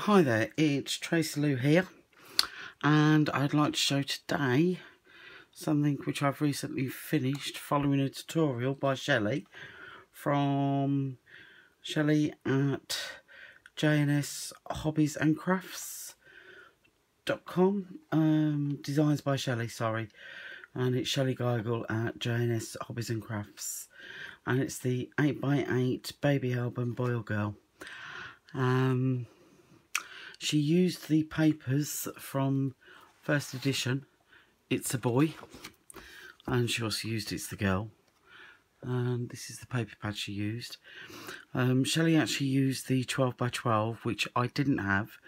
Hi there, it's Tracy Lou here, and I'd like to show today something which I've recently finished following a tutorial by Shellie from Shellie at JNS Hobbies and Crafts.com. Designs by Shellie, sorry, and it's Shellie Geigel at JNS Hobbies and Crafts, and it's the 8x8 baby album Boy or Girl. She used the papers from first edition, It's a Boy, and she also used It's the Girl, and this is the paper pad she used. Shellie actually used the 12x12, which I didn't have.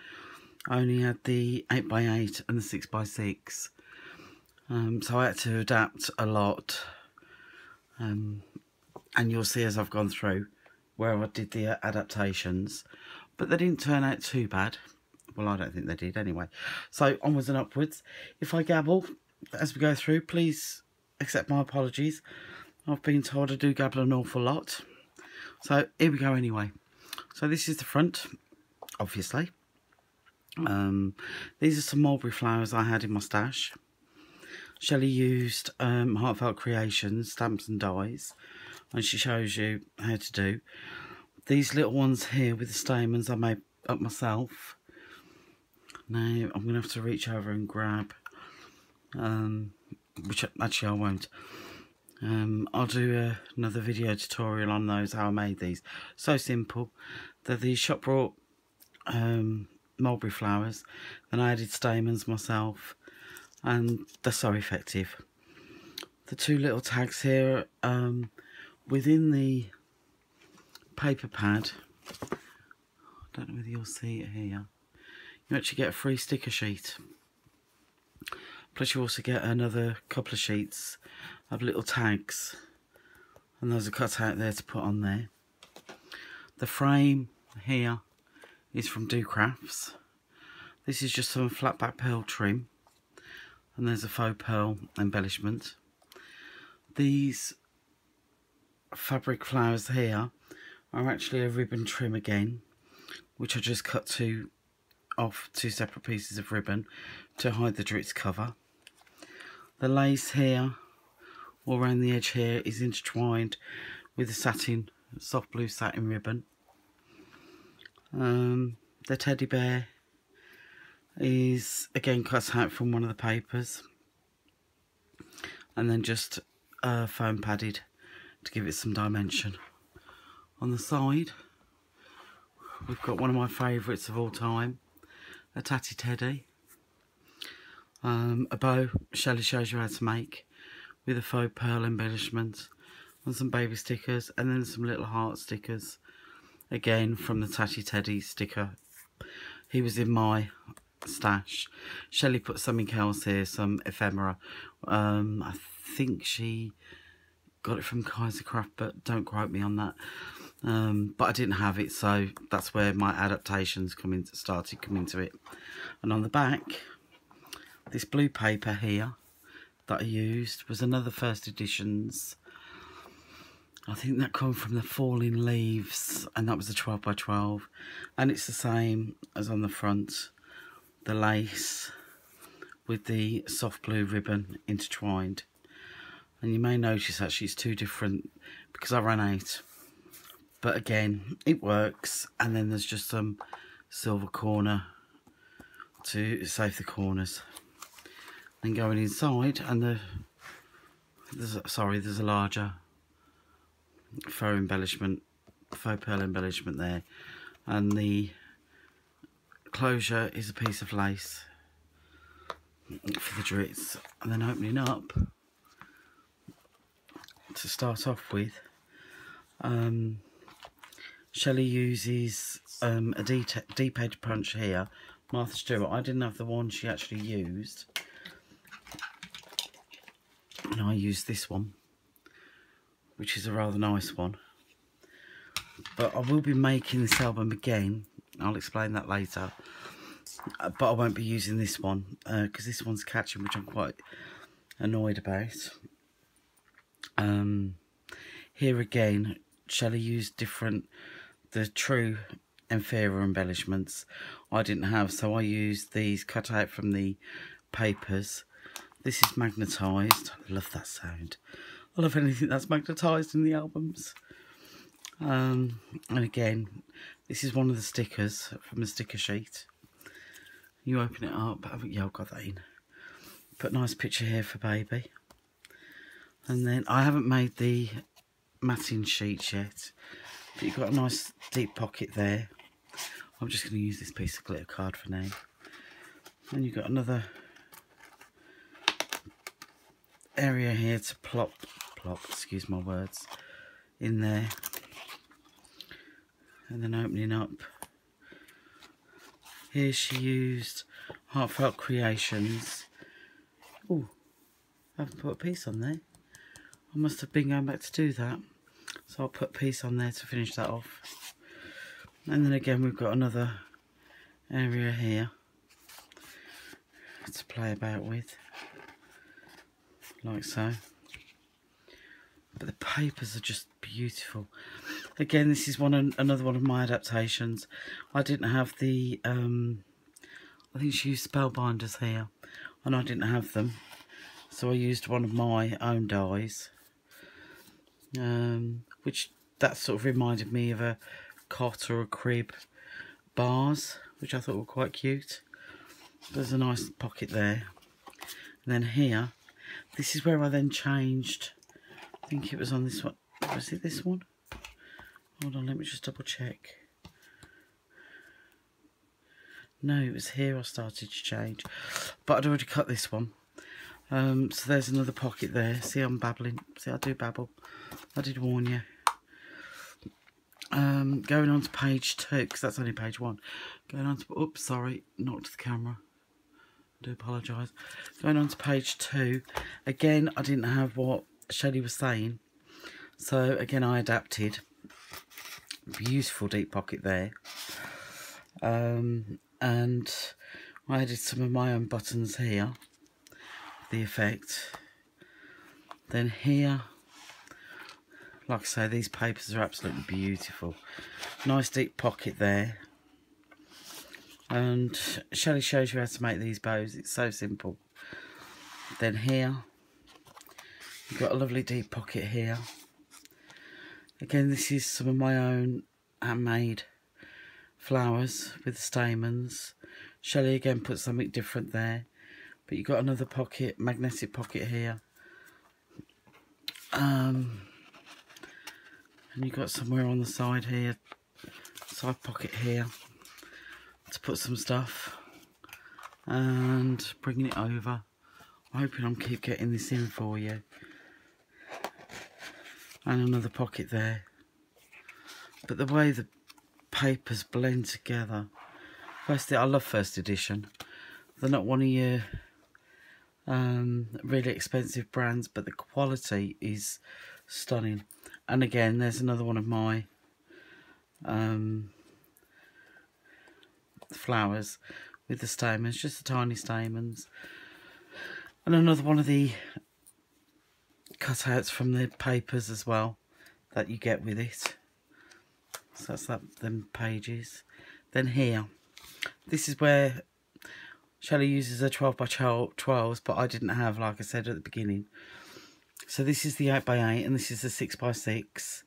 I only had the 8x8 and the 6x6, so I had to adapt a lot, and you'll see as I've gone through where I did the adaptations, but they didn't turn out too bad. Well, I don't think they did anyway. So, onwards and upwards. If I gabble as we go through, please accept my apologies. I've been told I do gabble an awful lot. So, here we go anyway. So, this is the front, obviously. These are some mulberry flowers I had in my stash. Shellie used Heartfelt Creations, stamps and dies. And she shows you how to do. These little ones here with the stamens I made up myself. Now, I'm going to have to reach over and grab, which actually I won't. I'll do another video tutorial on those, how I made these. So simple. They're the shop brought mulberry flowers. Then I added stamens myself, and they're so effective. The two little tags here, within the paper pad, I don't know whether you'll see it here. You actually get a free sticker sheet. Plus you also get another couple of sheets of little tags. And those are cut out there to put on there. The frame here is from Do Crafts. This is just some flat back pearl trim. And there's a faux pearl embellishment. These fabric flowers here are actually a ribbon trim again, which I just cut off two separate pieces of ribbon to hide the Dritz cover. The lace here, all around the edge here, is intertwined with the satin, soft blue satin ribbon. The teddy bear is again cut out from one of the papers, and then just foam padded to give it some dimension. On the side, we've got one of my favourites of all time, a tatty teddy, a bow Shellie shows you how to make with a faux pearl embellishment, and some baby stickers, and then some little heart stickers, again from the tatty teddy sticker. He was in my stash. Shellie put something else here, some ephemera. I think she got it from Kaisercraft, but don't quote me on that. But I didn't have it, so that's where my adaptations started coming to it. And on the back, this blue paper here that I used was another first editions. I think that come from the Falling Leaves, and that was a 12x12, and it's the same as on the front, the lace with the soft blue ribbon intertwined. And you may notice actually it's two different because I ran out. But again, it works. And then there's just some silver corner to save the corners. Then going inside, and there's a larger faux pearl embellishment there. And the closure is a piece of lace for the Dritz. And then opening up, to start off with, Shellie uses a deep edge punch here, Martha Stewart. I didn't have the one she actually used, and I used this one, which is a rather nice one. But I will be making this album again. I'll explain that later. But I won't be using this one because this one's catching, which I'm quite annoyed about. Here again, Shellie used the true fairer embellishments I didn't have, so I used these cut out from the papers. This is magnetised. I love that sound. I love anything that's magnetised in the albums. And again, this is one of the stickers from the sticker sheet. You open it up. Yeah, I've got that in. Put a nice picture here for baby. And then I haven't made the matting sheets yet, but you've got a nice deep pocket there. I'm just going to use this piece of glitter card for now. And you've got another area here to plop, excuse my words, in there. And then opening up. Here she used Heartfelt Creations. Oh, I haven't put a piece on there. I must have been going back to do that. So I'll put a piece on there to finish that off. And then again we've got another area here to play about with. Like so. But the papers are just beautiful. Again, this is another one of my adaptations. I didn't have the, I think she used spellbinders here, and I didn't have them. So I used one of my own dies, which that sort of reminded me of a cot or a crib bars, which I thought were quite cute. There's a nice pocket there. And then here, this is where I then changed. I think it was on this one. Was it this one? Hold on, let me just double check. No, it was here I started to change. But I'd already cut this one. So there's another pocket there. See, I'm babbling. See, I do babble. I did warn you. Going on to page 2, because that's only page 1. Going on to... Oops, sorry. Knocked the camera. I do apologise. Going on to page 2. Again, I didn't have what Shellie was saying. So, again, I adapted. Beautiful deep pocket there. And I added some of my own buttons here. The effect. Then here, like I say, these papers are absolutely beautiful. Nice deep pocket there. And Shellie shows you how to make these bows. It's so simple. Then here, you've got a lovely deep pocket here. Again, this is some of my own handmade flowers with stamens. Shellie again put something different there. But you've got another pocket, magnetic pocket here. And you've got somewhere on the side here, side pocket here, to put some stuff. And bringing it over. I'm hoping I'll keep getting this in for you. And another pocket there. But the way the papers blend together. I love first edition. They're not one of your really expensive brands, but the quality is stunning. And again, there's another one of my flowers with the stamens, just the tiny stamens. And another one of the cutouts from the papers as well that you get with it. So that's them pages. Then here, this is where Shellie uses her 12 by 12s, but I didn't have, like I said at the beginning. So this is the 8 by 8 and this is the 6 by 6.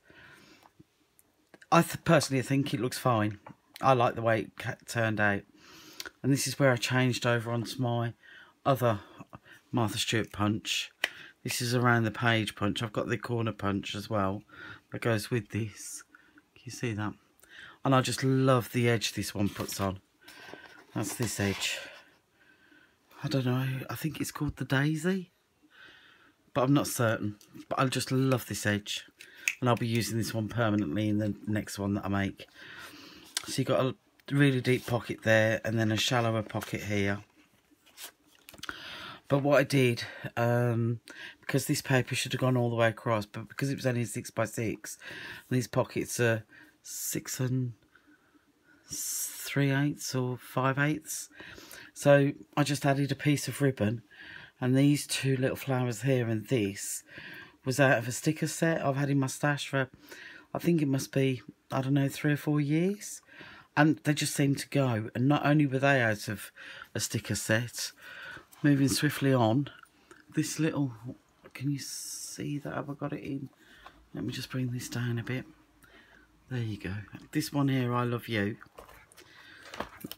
I personally think it looks fine. I like the way it turned out. And this is where I changed over onto my other Martha Stewart punch. This is around the page punch. I've got the corner punch as well that goes with this. Can you see that? And I just love the edge this one puts on. That's this edge. I don't know, I think it's called the Daisy, but I'm not certain. But I just love this edge, and I'll be using this one permanently in the next one that I make. So you've got a really deep pocket there, and then a shallower pocket here. But what I did, because this paper should have gone all the way across, but because it was only 6 by 6, and these pockets are 6 3/8 or 5/8. So I just added a piece of ribbon, and these two little flowers here and this was out of a sticker set I've had in my stash for, I think it must be, I don't know, 3 or 4 years. and they just seem to go. And not only were they out of a sticker set, moving swiftly on, this little, can you see that? Have I got it in? Let me just bring this down a bit. There you go. This one here, I Love You.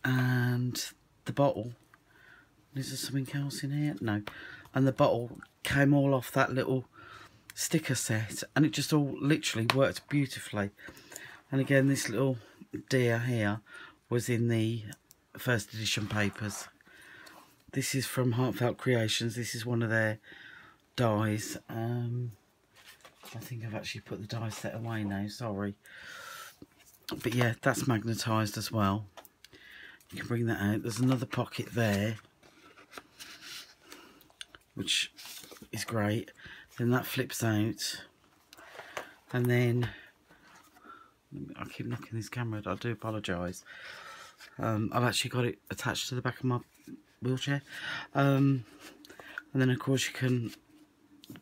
And the bottle, is there something else in here? No. And the bottle came all off that little sticker set, and it just all literally worked beautifully. And again, this little deer here was in the first edition papers. This is from Heartfelt Creations. This is one of their dies. I think I've actually put the die set away now, sorry. But yeah, that's magnetised as well. You can bring that out. There's another pocket there, which is great. Then that flips out. And then, I keep knocking this camera, I do apologise. I've actually got it attached to the back of my wheelchair. And then of course you can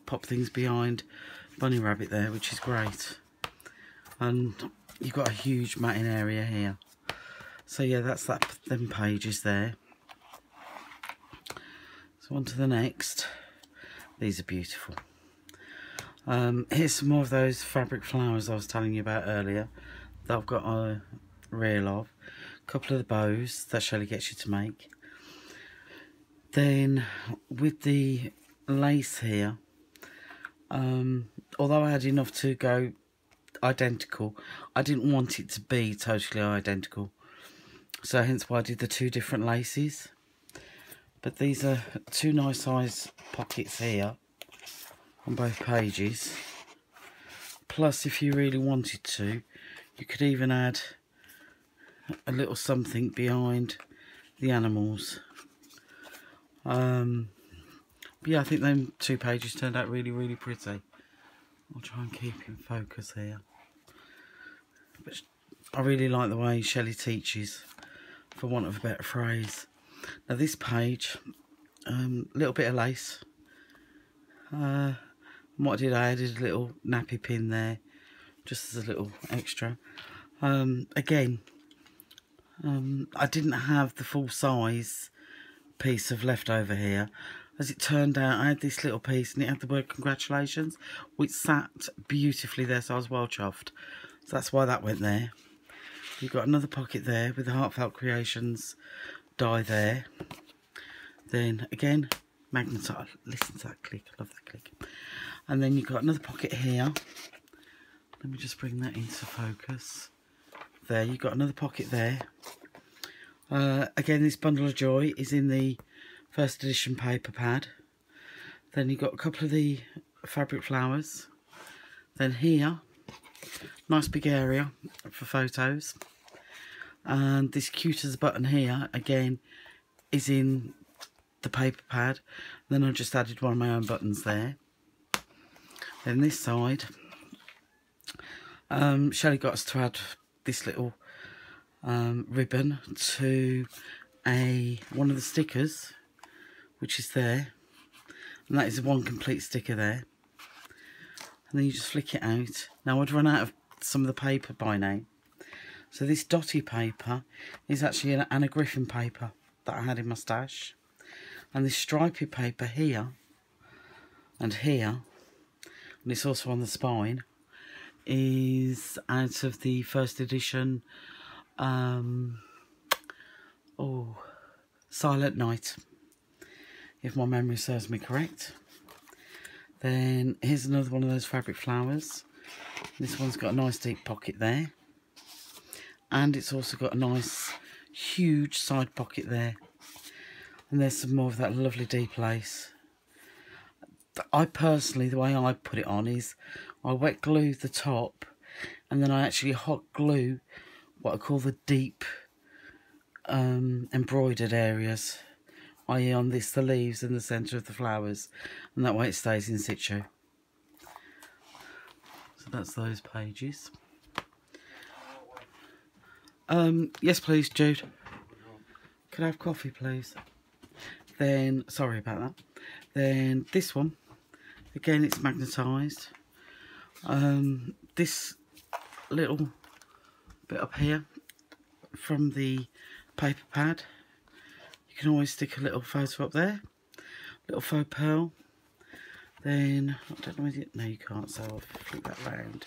pop things behind Bunny Rabbit there, which is great. And you've got a huge matting area here. So yeah, that's them pages there. So on to the next. These are beautiful. Here's some more of those fabric flowers I was telling you about earlier that I've got a reel of. A couple of the bows that Shellie gets you to make. Then with the lace here, although I had enough to go identical, I didn't want it to be totally identical. So hence why I did the two different laces. But these are two nice size pockets here on both pages. Plus, if you really wanted to, you could even add a little something behind the animals. But yeah, I think them two pages turned out really, really pretty. I'll try and keep in focus here. But I really like the way Shellie teaches, for want of a better phrase. Now this page, little bit of lace. What I did, I added a little nappy pin there, just as a little extra. Again, I didn't have the full size piece of leftover here. As it turned out, I had this little piece and it had the word congratulations, which sat beautifully there, so I was well chuffed. So that's why that went there. You've got another pocket there with the Heartfelt Creations die there. Then again, magnetite. Listen to that click, I love that click. And then you've got another pocket here. Let me just bring that into focus. There, you've got another pocket there. Again, this bundle of joy is in the first edition paper pad. Then you've got a couple of the fabric flowers. Then here, nice big area for photos. And this cute as a button here, again, is in the paper pad. Then I just added one of my own buttons there. Then this side, Shellie got us to add this little ribbon to one of the stickers, which is there. And that is one complete sticker there. And then you just flick it out. Now I'd run out of some of the paper by now. So this dotty paper is actually an Anna Griffin paper that I had in my stash. And this stripy paper here and here, and it's also on the spine, is out of the first edition Silent Night, if my memory serves me correct. Then here's another one of those fabric flowers. This one's got a nice deep pocket there, and it's also got a nice huge side pocket there. And there's some more of that lovely deep lace. I personally, the way I put it on is I wet glue the top, and then I actually hot glue what I call the deep embroidered areas, i.e. on this, the leaves and the centre of the flowers, and that way it stays in situ. So that's those pages. Yes please, Jude. Could I have coffee please? Then, sorry about that. Then this one, again it's magnetised. This little bit up here from the paper pad. You can always stick a little photo up there, little faux pearl. Then, I don't know whether no you can't, so I'll flip that round.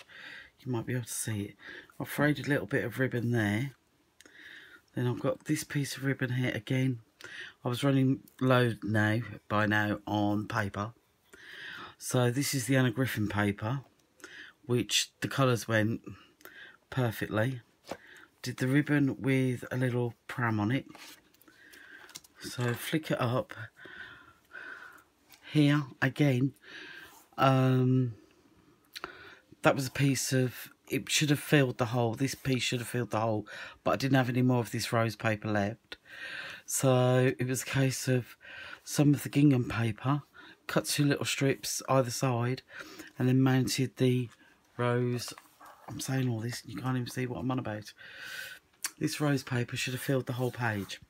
You might be able to see it. I've frayed a little bit of ribbon there. Then I've got this piece of ribbon here again. I was running low by now on paper. So this is the Anna Griffin paper, which the colours went perfectly. Did the ribbon with a little pram on it. So flick it up. Here again, that was a piece of, it should have filled the hole. This piece should have filled the hole, but I didn't have any more of this rose paper left. So it was a case of some of the gingham paper, cut 2 little strips either side, and then mounted the rose. I'm saying all this, you can't even see what I'm on about. This rose paper should have filled the whole page.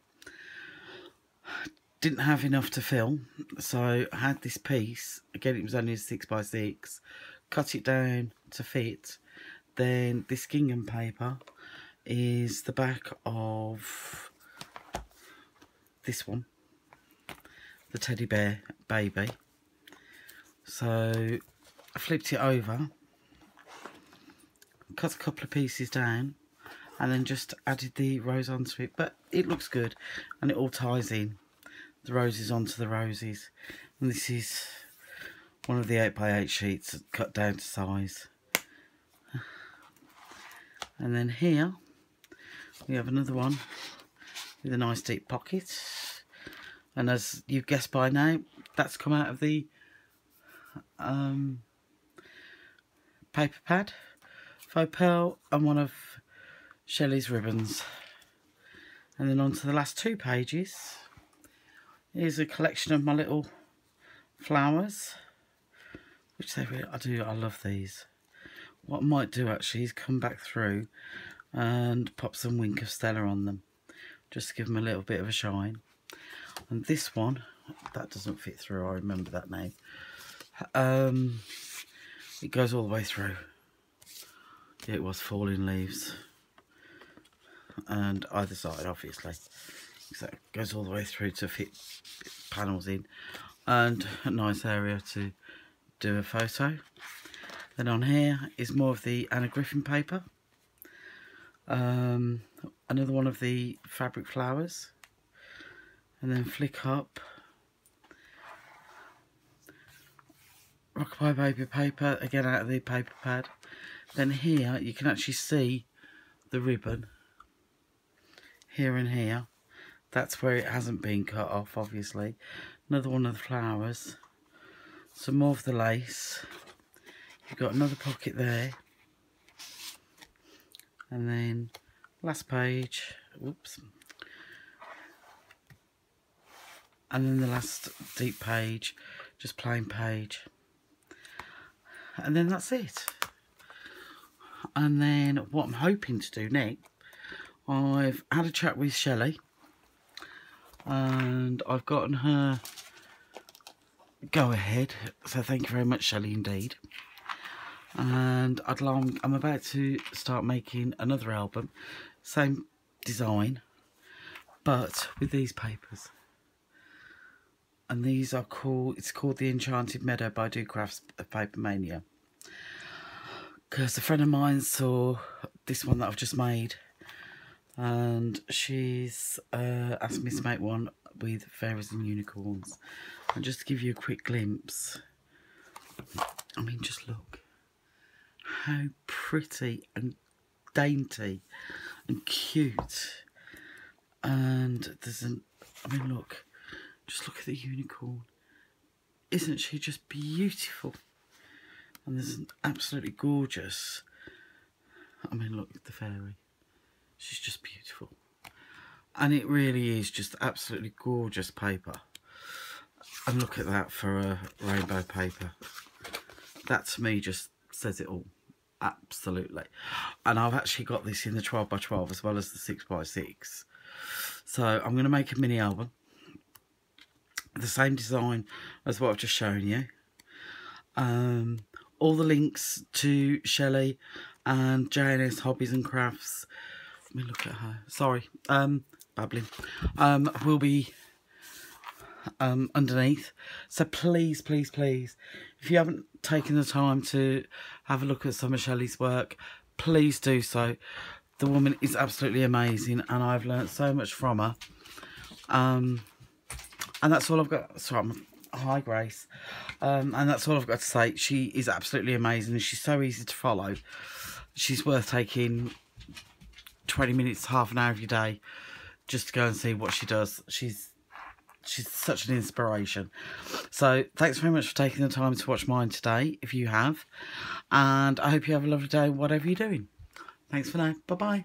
Didn't have enough to fill, so I had this piece. Again, it was only a 6x6. Cut it down to fit. Then this gingham paper is the back of this one, the teddy bear baby. So I flipped it over, cut a couple of pieces down, and then just added the rose onto it. But it looks good, and it all ties in. The roses onto the roses. And this is one of the 8x8 sheets cut down to size. And then here we have another one with a nice deep pocket. And as you've guessed by now, that's come out of the paper pad, faux pearl, and one of Shelley's ribbons. And then on to the last 2 pages. Here's a collection of my little flowers, which they really, I love these. What I might do actually is come back through and pop some Wink of Stella on them, just to give them a little bit of a shine. And this one, that doesn't fit through, I remember that name. It goes all the way through. Yeah, it was Falling Leaves. And either side, obviously. So it goes all the way through to fit panels in, and a nice area to do a photo. Then on here is more of the Anna Griffin paper, another one of the fabric flowers, and then flick up Rockabye Baby paper, again out of the paper pad. Then here you can actually see the ribbon here and here. That's where it hasn't been cut off, obviously. Another one of the flowers. Some more of the lace. You've got another pocket there. And then last page. Oops. And then the last deep page. Just plain page. And then that's it. And then what I'm hoping to do next, I've had a chat with Shellie. And I've gotten her go ahead, so thank you very much, Shellie, indeed. And I'm about to start making another album, same design, but with these papers. And these are called, it's called The Enchanted Meadow by Do Crafts of Paper Mania. Because a friend of mine saw this one that I've just made, and she's asked me to make one with fairies and unicorns. And just to give you a quick glimpse, I mean, just look how pretty and dainty and cute. And there's an, I mean, look, just look at the unicorn. Isn't she just beautiful? And there's an absolutely gorgeous, I mean, look at the fairy. She's just beautiful. And it really is just absolutely gorgeous paper. And look at that for a rainbow paper. That to me just says it all. Absolutely. And I've actually got this in the 12x12 as well as the 6x6. So I'm going to make a mini album. The same design as what I've just shown you. All the links to Shellie and J&S Hobbies and Crafts Let me look at her. Sorry, babbling. Will be underneath. So please, please, please, if you haven't taken the time to have a look at some of Shellie's work, please do so. The woman is absolutely amazing, and I've learnt so much from her. And that's all I've got. Sorry, hi Grace. And that's all I've got to say. She is absolutely amazing. She's so easy to follow. She's worth taking 20 minutes, half an hour of your day just to go and see what she does. She's such an inspiration. So thanks very much for taking the time to watch mine today, if you have. And I hope you have a lovely day, whatever you're doing. Thanks for now. Bye-bye.